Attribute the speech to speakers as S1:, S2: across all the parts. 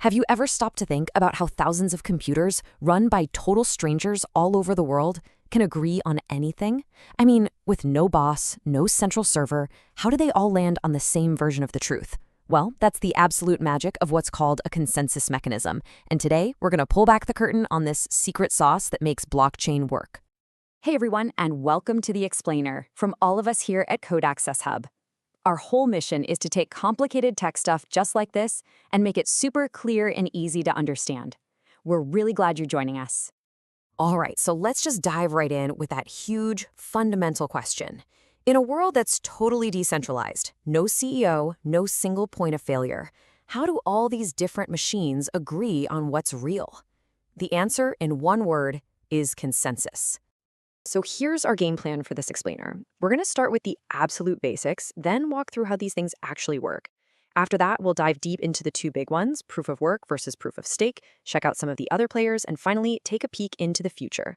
S1: Have you ever stopped to think about how thousands of computers, run by total strangers all over the world, can agree on anything? I mean, with no boss, no central server, how do they all land on the same version of the truth? Well, that's the absolute magic of what's called a consensus mechanism. And today, we're going to pull back the curtain on this secret sauce that makes blockchain work.
S2: Hey everyone, and welcome to The Explainer from all of us here at CodeAccessHub. Our whole mission is to take complicated tech stuff just like this and make it super clear and easy to understand. We're really glad you're joining us.
S1: All right, so let's just dive right in with that huge, fundamental question. In a world that's totally decentralized, no CEO, no single point of failure, how do all these different machines agree on what's real? The answer, in one word, is consensus. So here's our game plan for this explainer. We're going to start with the absolute basics, then walk through how these things actually work. After that, we'll dive deep into the two big ones, proof of work versus proof of stake, check out some of the other players, and finally, take a peek into the future.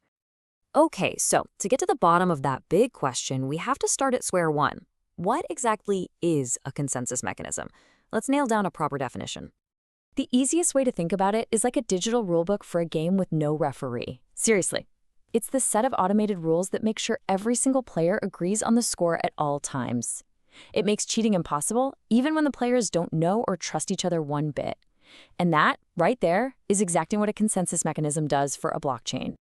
S1: Okay, so to get to the bottom of that big question, we have to start at square one. What exactly is a consensus mechanism? Let's nail down a proper definition. The easiest way to think about it is like a digital rulebook for a game with no referee. Seriously. It's the set of automated rules that make sure every single player agrees on the score at all times. It makes cheating impossible, even when the players don't know or trust each other one bit. And that, right there, is exactly what a consensus mechanism does for a blockchain.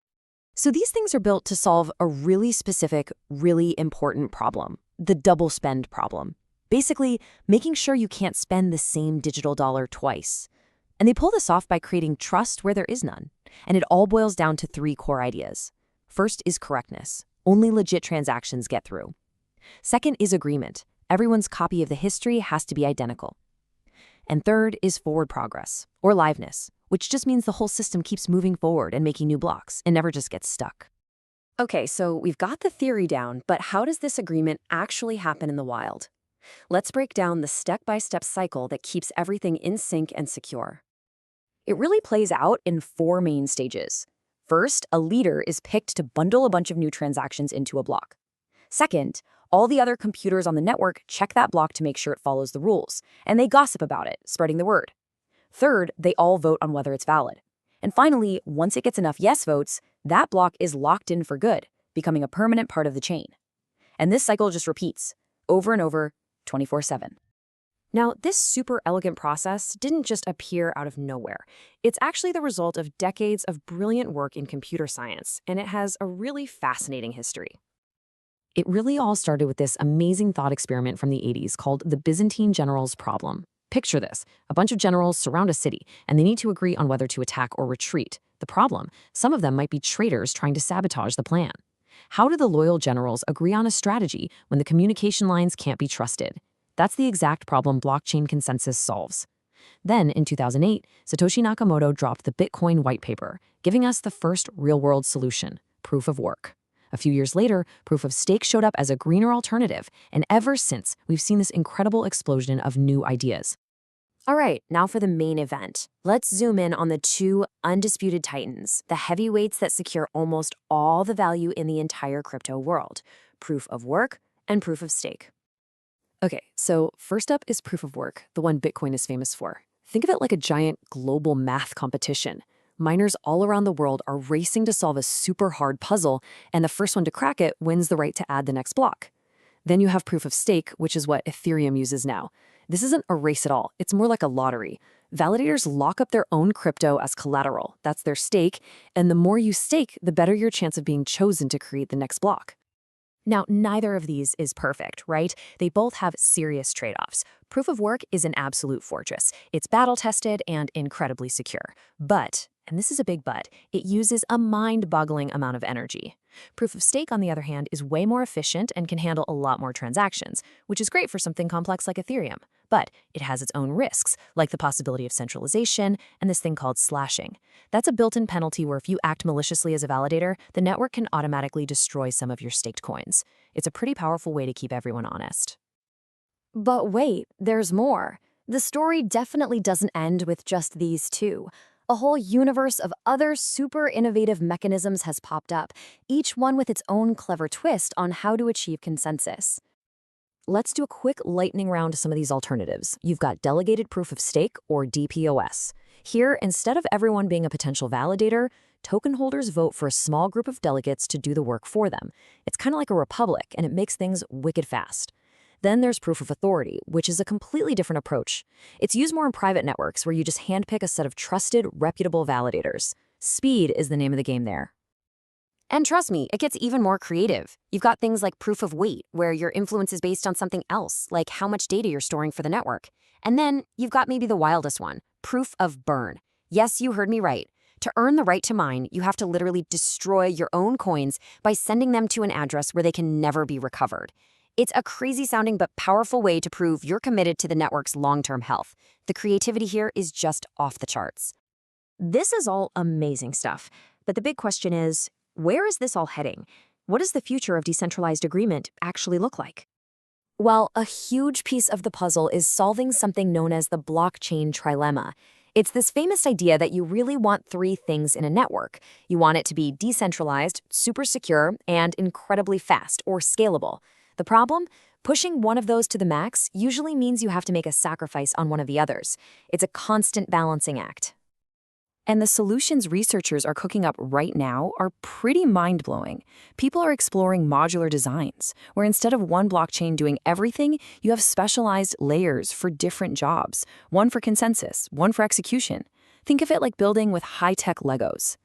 S1: So these things are built to solve a really specific, really important problem, the double spend problem. Basically, making sure you can't spend the same digital dollar twice. And they pull this off by creating trust where there is none. And it all boils down to three core ideas. First is correctness. Only legit transactions get through. Second is agreement. Everyone's copy of the history has to be identical. And third is forward progress, or liveness, which just means the whole system keeps moving forward and making new blocks and never just gets stuck. Okay, so we've got the theory down, but how does this agreement actually happen in the wild? Let's break down the step-by-step cycle that keeps everything in sync and secure. It really plays out in four main stages. First, a leader is picked to bundle a bunch of new transactions into a block. Second, all the other computers on the network check that block to make sure it follows the rules, and they gossip about it, spreading the word. Third, they all vote on whether it's valid. And finally, once it gets enough yes votes, that block is locked in for good, becoming a permanent part of the chain. And this cycle just repeats, over and over, 24/7. Now, this super elegant process didn't just appear out of nowhere. It's actually the result of decades of brilliant work in computer science, and it has a really fascinating history. It really all started with this amazing thought experiment from the 80s called the Byzantine generals' problem. Picture this. A bunch of generals surround a city, and they need to agree on whether to attack or retreat. The problem, some of them might be traitors trying to sabotage the plan. How do the loyal generals agree on a strategy when the communication lines can't be trusted? That's the exact problem blockchain consensus solves. Then, in 2008, Satoshi Nakamoto dropped the Bitcoin white paper, giving us the first real-world solution, proof of work. A few years later, proof of stake showed up as a greener alternative, and ever since, we've seen this incredible explosion of new ideas. All right, now for the main event. Let's zoom in on the two undisputed titans, the heavyweights that secure almost all the value in the entire crypto world, proof of work and proof of stake. Okay, so first up is proof of work, the one Bitcoin is famous for. Think of it like a giant global math competition. Miners all around the world are racing to solve a super hard puzzle, and the first one to crack it wins the right to add the next block. Then you have proof of stake, which is what Ethereum uses now. This isn't a race at all, it's more like a lottery. Validators lock up their own crypto as collateral, that's their stake, and the more you stake, the better your chance of being chosen to create the next block. Now, neither of these is perfect, right? They both have serious trade-offs. Proof of work is an absolute fortress. It's battle-tested and incredibly secure. But, and this is a big but, it uses a mind-boggling amount of energy. Proof of stake, on the other hand, is way more efficient and can handle a lot more transactions, which is great for something complex like Ethereum. But it has its own risks, like the possibility of centralization and this thing called slashing. That's a built-in penalty where if you act maliciously as a validator, the network can automatically destroy some of your staked coins. It's a pretty powerful way to keep everyone honest. But wait, there's more. The story definitely doesn't end with just these two. A whole universe of other super innovative mechanisms has popped up, each one with its own clever twist on how to achieve consensus. Let's do a quick lightning round to some of these alternatives. You've got Delegated Proof of Stake, or DPoS. Here, instead of everyone being a potential validator, token holders vote for a small group of delegates to do the work for them. It's kind of like a republic, and it makes things wicked fast. Then there's proof of authority, which is a completely different approach. It's used more in private networks where you just handpick a set of trusted, reputable validators. Speed is the name of the game there.
S2: And trust me, it gets even more creative. You've got things like proof of weight, where your influence is based on something else, like how much data you're storing for the network. And then you've got maybe the wildest one, proof of burn. Yes, you heard me right. To earn the right to mine, you have to literally destroy your own coins by sending them to an address where they can never be recovered. It's a crazy-sounding but powerful way to prove you're committed to the network's long-term health. The creativity here is just off the charts.
S1: This is all amazing stuff, but the big question is, where is this all heading? What does the future of decentralized agreement actually look like? Well, a huge piece of the puzzle is solving something known as the blockchain trilemma. It's this famous idea that you really want three things in a network. You want it to be decentralized, super secure, and incredibly fast or scalable. The problem? Pushing one of those to the max usually means you have to make a sacrifice on one of the others. It's a constant balancing act. And the solutions researchers are cooking up right now are pretty mind-blowing. People are exploring modular designs, where instead of one blockchain doing everything, you have specialized layers for different jobs, one for consensus, one for execution. Think of it like building with high-tech Legos.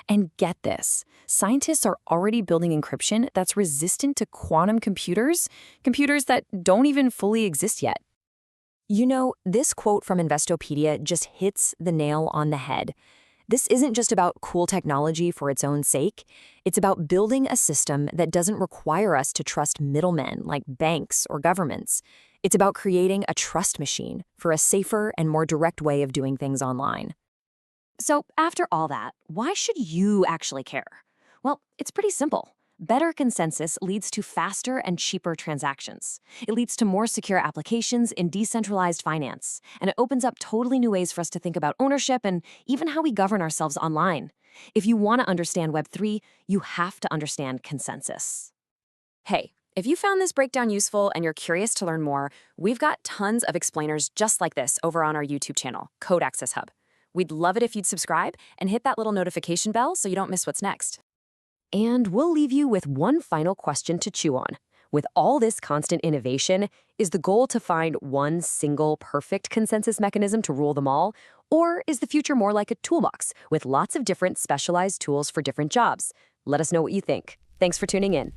S1: And get this, scientists are already building encryption that's resistant to quantum computers that don't even fully exist yet. You know, this quote from Investopedia just hits the nail on the head. This isn't just about cool technology for its own sake. It's about building a system that doesn't require us to trust middlemen like banks or governments. It's about creating a trust machine for a safer and more direct way of doing things online.
S2: So after all that, why should you actually care? Well, it's pretty simple. Better consensus leads to faster and cheaper transactions. It leads to more secure applications in decentralized finance, and it opens up totally new ways for us to think about ownership and even how we govern ourselves online. If you want to understand Web3, you have to understand consensus. Hey, if you found this breakdown useful and you're curious to learn more, we've got tons of explainers just like this over on our YouTube channel, CodeAccessHub. We'd love it if you'd subscribe and hit that little notification bell so you don't miss what's next.
S1: And we'll leave you with one final question to chew on. With all this constant innovation, is the goal to find one single perfect consensus mechanism to rule them all? Or is the future more like a toolbox with lots of different specialized tools for different jobs? Let us know what you think. Thanks for tuning in.